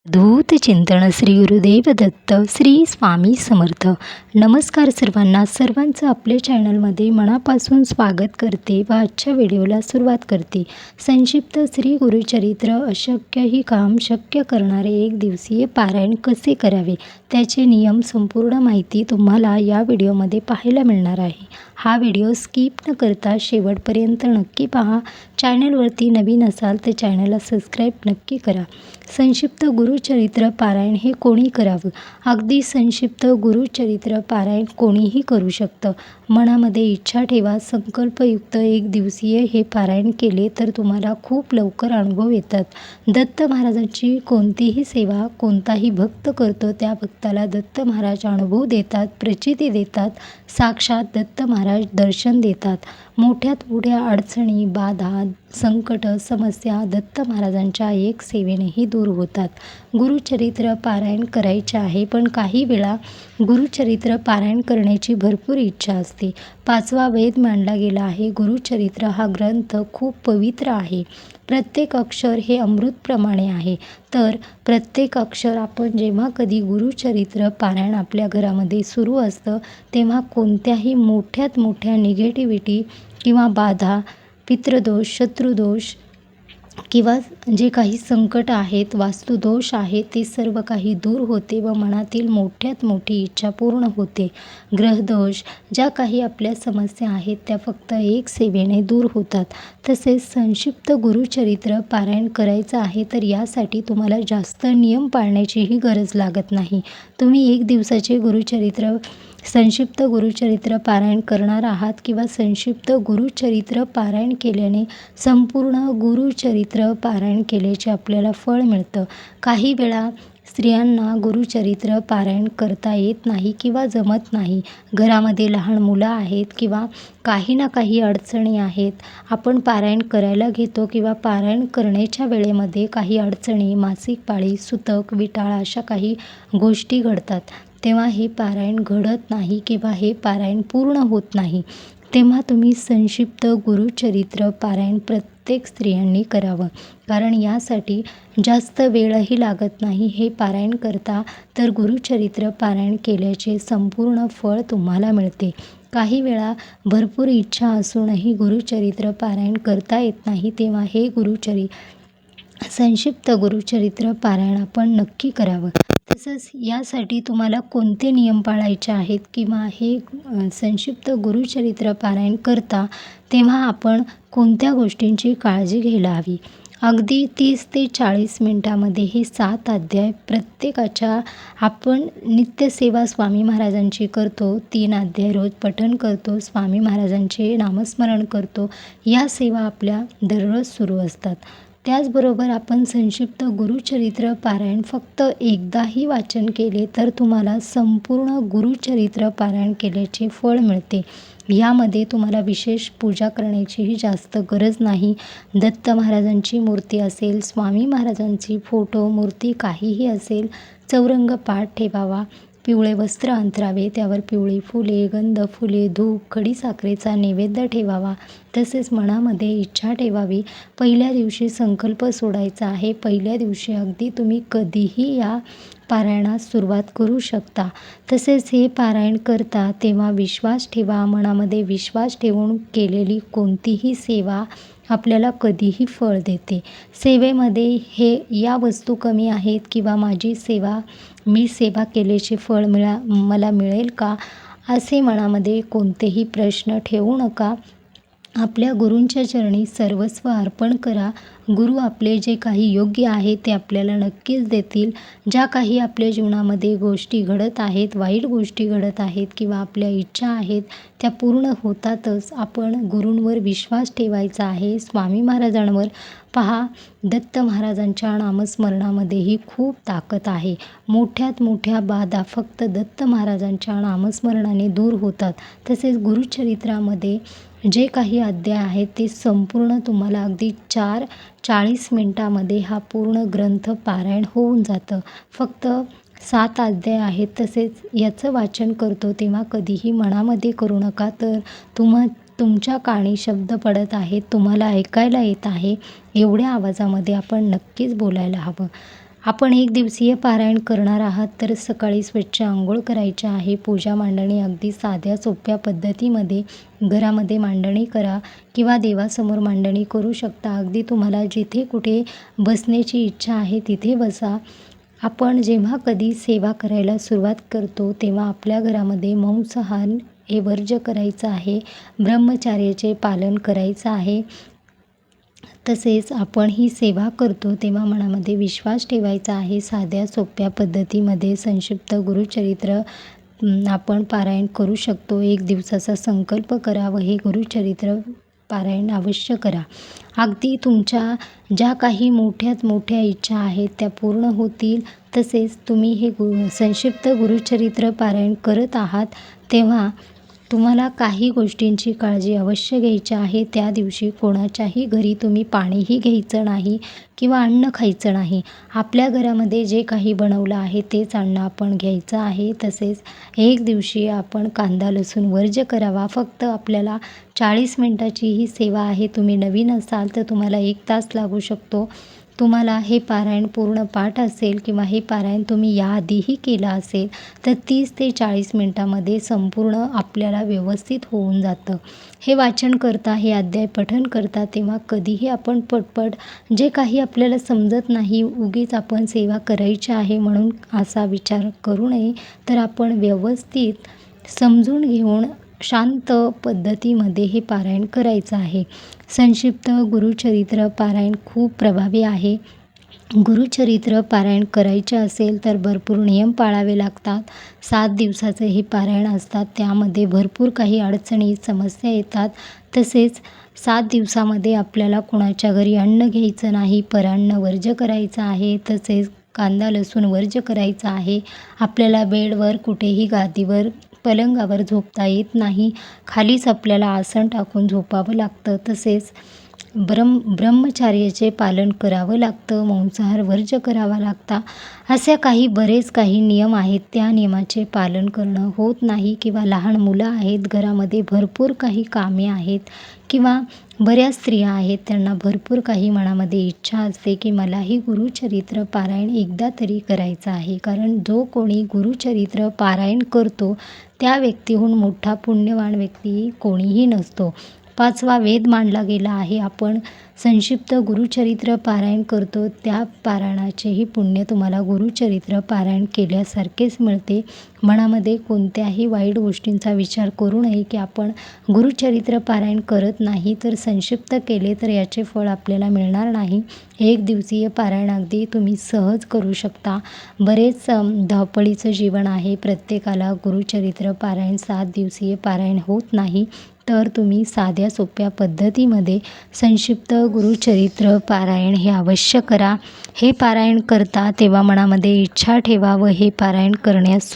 धूत चिंतन श्री गुरुदेव दत्त श्री स्वामी समर्थ. नमस्कार सर्वांचं आपल्या चॅनलमध्ये मनापासून स्वागत करते व आजच्या व्हिडिओला सुरुवात करते. संक्षिप्त श्री गुरुचरित्र अशक्यही काम शक्य करणारे एक दिवसीय पारायण कसे करावे त्याचे नियम संपूर्ण माहिती तुम्हाला या व्हिडिओमध्ये पाहायला मिळणार आहे. हा व्हिडिओ स्किप न करता शेवटपर्यंत नक्की पहा. चॅनलवरती नवीन असाल तर चॅनलला सबस्क्राईब नक्की करा. संक्षिप्त गुरुचरित्र पारायण हे कोणी करावं? अगदी संक्षिप्त गुरुचरित्र पारायण कोणीही करू शकतं. मनामध्ये इच्छा ठेवा, संकल्पयुक्त एक दिवसीय हे पारायण केले तर तुम्हाला खूप लवकर अनुभव येतात. दत्त महाराजांची कोणतीही सेवा कोणताही भक्त करतो त्या भक्ताला दत्त महाराज अनुभव देतात, प्रचिती देतात. साक्षात दत्त महाराज दर्शन देतात. मोठ्यात मोठ्या अडचणी, बाधा, संकट, समस्या दत्त महाराजांच्या एक सेवेनेही दूर होतात. गुरुचरित्र पारायण करायचे आहे, पण काही वेळा गुरुचरित्र पारायण करण्याची भरपूर इच्छा असते. 5वा वेद मानला गेला आहे. गुरुचरित्र हा ग्रंथ खूप पवित्र आहे. प्रत्येक अक्षर हे अमृतप्रमाणे आहे. तर प्रत्येक अक्षर आपण जेव्हा कधी गुरुचरित्र पारायण आपल्या घरामध्ये सुरू असतं तेव्हा कोणत्याही मोठ्यात मोठ्या निगेटिव्हिटी किंवा बाधा, पितृदोष, शत्रुदोष किंवा जे काही संकट आहेत, वास्तुदोष आहेत, ते सर्व काही दूर होते व मनातील मोठ्यात मोठी इच्छा पूर्ण होते. ग्रहदोष, ज्या काही आपल्या समस्या आहेत त्या फक्त एक सेवेने दूर होतात. तसेच संक्षिप्त गुरुचरित्र पारायण करायचं आहे तर यासाठी तुम्हाला जास्त नियम पाळण्याचीही गरज लागत नाही. तुम्ही एक दिवसाचे संक्षिप्त गुरुचरित्र पारायण करणार आहात किंवा संक्षिप्त गुरुचरित्र पारायण केल्याने संपूर्ण गुरुचरित्र पारायण केल्याचे आपल्याला फळ मिळतं. काही वेळा स्त्रियांना गुरुचरित्र पारायण करता येत नाही किंवा जमत नाही. घरामध्ये लहान मुलं आहेत किंवा काही ना काही अडचणी आहेत. आपण पारायण करायला घेतो किंवा पारायण करण्याच्या वेळेमध्ये काही अडचणी, मासिक पाळी, सुतक, विटाळ अशा काही गोष्टी घडतात. तेव्हा हे पारायण घडत नाही किंवा हे पारायण पूर्ण होत नाही. तेव्हा तुम्ही संक्षिप्त गुरुचरित्र पारायण प्रत्येक स्त्रियांनी करावं, कारण यासाठी जास्त वेळही लागत नाही. हे पारायण करता तर गुरुचरित्र पारायण केल्याचे संपूर्ण फळ तुम्हाला मिळते. काही वेळा भरपूर इच्छा असूनही गुरुचरित्र पारायण करता येत नाही, तेव्हा हे संक्षिप्त गुरुचरित्र पारायण आपण नक्की करावं. तसंच यासाठी तुम्हाला कोणते नियम पाळायचे आहेत किंवा हे संक्षिप्त गुरुचरित्र पारायण करता तेव्हा आपण कोणत्या गोष्टींची काळजी घ्यायला हवी. अगदी 30 ते 40 मिनटामध्ये हे 7 अध्याय प्रत्येकाच्या आपण नित्यसेवा स्वामी महाराजांची करतो. 3 अध्याय रोज पठण करतो. स्वामी महाराजांचे नामस्मरण करतो. या सेवा आपल्या दररोज सुरू असतात. त्याचबरोबर आपण संक्षिप्त गुरुचरित्र पारायण फक्त एकदाही वाचन केले तर तुम्हाला संपूर्ण गुरुचरित्र पारायण केल्याचे फळ मिळते. यामध्ये तुम्हाला विशेष पूजा करण्याचीही जास्त गरज नाही. दत्त महाराजांची मूर्ती असेल, स्वामी महाराजांची फोटो, मूर्ती काहीही असेल, चौरंग पाठ ठेवावा, पिवळे वस्त्र अंथरावे, त्यावर पिवळी फुले, गंध फुले, धूप, खडीसाखरेचा नैवेद्य ठेवावा. तसेच मनामध्ये इच्छा ठेवावी. पहिल्या दिवशी संकल्प सोडायचा आहे. पहिल्या दिवशी अगदी तुम्ही कधीही या पारायणास सुरुवात करू शकता. तसेच हे पारायण करता तेव्हा विश्वास ठेवा. मनामध्ये विश्वास ठेवून केलेली कोणतीही सेवा आपल्याला कधीही फळ देते. सेवेमध्ये या वस्तू कमी आहेत किंवा मी सेवा केल्याचे फळ मला मिळेल का, असे मनामध्ये कोणतेही प्रश्न ठेवू नका. आपल्या गुरूंच्या चरणी सर्वस्व अर्पण करा. गुरु आपले जे काही योग्य आहे ते आपल्याला नक्कीच देतील. ज्या काही आपल्या जीवनामध्ये गोष्टी घडत आहेत, वाईट गोष्टी घडत आहेत किंवा आपल्या इच्छा आहेत त्या पूर्ण होतातच. आपण गुरूंवर विश्वास ठेवायचा आहे. स्वामी महाराजांवर पहा, दत्त महाराजांच्या नामस्मरणामध्येही खूप ताकद आहे. मोठ्यात मोठ्या बाधा फक्त दत्त महाराजांच्या नामस्मरणाने दूर होतात. तसेच गुरुचरित्रामध्ये जे काही अध्याय आहेत ते संपूर्ण तुम्हाला अगदी 40 मिनटामध्ये हा पूर्ण ग्रंथ पारायण होऊन जातं. फक्त 7 अध्याय आहेत. तसेच याचं वाचन करतो तेव्हा कधीही मनामध्ये करू नका. तर तुमच्या कानी शब्द पडत आहेत, तुम्हाला ऐकायला येत आहे, एवढ्या आवाजामध्ये आपण नक्कीच बोलायला हवं. आपण एक दिवसीय पारायण करणार आहात तर सकाळी स्वच्छ अंघोळ करायची आहे. पूजा मांडणी अगदी साध्या सोप्या पद्धतीमध्ये घरामध्ये मांडणी करा किंवा देवासमोर मांडणी करू शकता. अगदी तुम्हाला जिथे कुठे बसण्याची इच्छा आहे तिथे बसा. आपण जेव्हा कधी सेवा करायला सुरुवात करतो तेव्हा आपल्या घरामध्ये मांसाहार हे वर्ज्य करायचं आहे. ब्रह्मचर्याचे पालन करायचं आहे. तसेच आपण ही सेवा करतो तेव्हा मनामध्ये विश्वास ठेवायचा आहे. साध्या सोप्या पद्धतीमध्ये संक्षिप्त गुरुचरित्र आपण पारायण करू शकतो. एक दिवसाचा संकल्प करा व हे गुरुचरित्र पारायण अवश्य करा. अगदी तुमच्या ज्या काही मोठ्यात मोठ्या इच्छा आहेत त्या पूर्ण होतील. तसेच तुम्ही हे संक्षिप्त गुरुचरित्र पारायण करत आहात तेव्हा तुम्हाला काही गोष्टींची काळजी अवश्य घ्यायची आहे. त्या दिवशी कोणाच्याही घरी तुम्ही पाणीही घ्यायचं नाही किंवा अन्न खायचं नाही. आपल्या घरामध्ये जे काही बनवलं आहे तेच अन्न आपण घ्यायचं आहे. तसेच एक दिवशी आपण कांदा लसूण वर्ज्य करावा. फक्त आपल्याला 40 मिनिटाची ही सेवा आहे. तुम्ही नवीन असाल तर तुम्हाला 1 तास लागू शकतो. तुम्हाला हे पारायण पूर्ण पाठ असेल किंवा हे पारायण तुम्ही याआधीही केलं असेल तर 30 ते 40 मिनटामध्ये संपूर्ण आपल्याला व्यवस्थित होऊन जातं. हे वाचन करता, हे अध्याय पठण करता तेव्हा कधीही आपण पटपट जे काही आपल्याला समजत नाही, उगीच आपण सेवा करायची आहे म्हणून असा विचार करू नये. तर आपण व्यवस्थित समजून घेऊन शांत पद्धतीमध्ये हे पारायण करायचं आहे. संक्षिप्त गुरुचरित्र पारायण खूप प्रभावी आहे. गुरुचरित्र पारायण करायचे असेल तर भरपूर नियम पाळावे लागतात. 7 दिवसाचे हे पारायण असतात. त्यामध्ये भरपूर काही अडचणी समस्या येतात. तसेच 7 दिवसामध्ये आपल्याला कोणाच्या घरी अन्न घ्यायचं नाही, परान्न वर्ज्य करायचं आहे. तसेच कांदा लसूण वर्ज्य करायचं आहे. आपल्याला बेडवर कुठेही गादीवर पलंगावर झोपता येत नाही. खालीच आपल्याला आसन टाकून झोपावं लागतं. तसेच ब्रह्मचर्याचे पालन करावं लागतं. मांसाहार वर्ज्य करावा लागता. अशा बरेच काही नियम आहेत. त्या नियमाचे पालन करणं होत नाही किंवा लहान मुलं आहेत घरामध्ये, भरपूर काही कामे आहेत किंवा बऱ्याच स्त्रिया आहेत त्यांना भरपूर काही मनामध्ये इच्छा असते की मलाही गुरुचरित्र पारायण एकदा तरी करायचं आहे. कारण जो कोणी गुरुचरित्र पारायण करतो त्या व्यक्तीहून मोठा पुण्यवान व्यक्ती कोणीही नसतो. 5वा वेद मानला गेला आहे. आपण संक्षिप्त गुरुचरित्र पारायण करतो त्या पारायणाचेही पुण्य तुम्हाला गुरुचरित्र पारायण केल्यासारखेच मिळते. मनामध्ये कोणत्याही वाईट गोष्टींचा विचार करू नये की आपण गुरुचरित्र पारायण करत नाही तर संक्षिप्त केले तर याचे फळ आपल्याला मिळणार नाही. एक दिवसीय पारायण अगदी तुम्ही सहज करू शकता. बरेच धावपळीचं जीवन आहे. प्रत्येकाला गुरुचरित्र पारायण 7 दिवसीय पारायण होत नाही. तर तुम्ही साध्या सोप्या पद्धतीमध्ये संक्षिप्त गुरुचरित्र पारायण हे अवश्य करा. हे पारायण करता तेव्हा मनामध्ये इच्छा ठेवा व हे पारायण करण्यास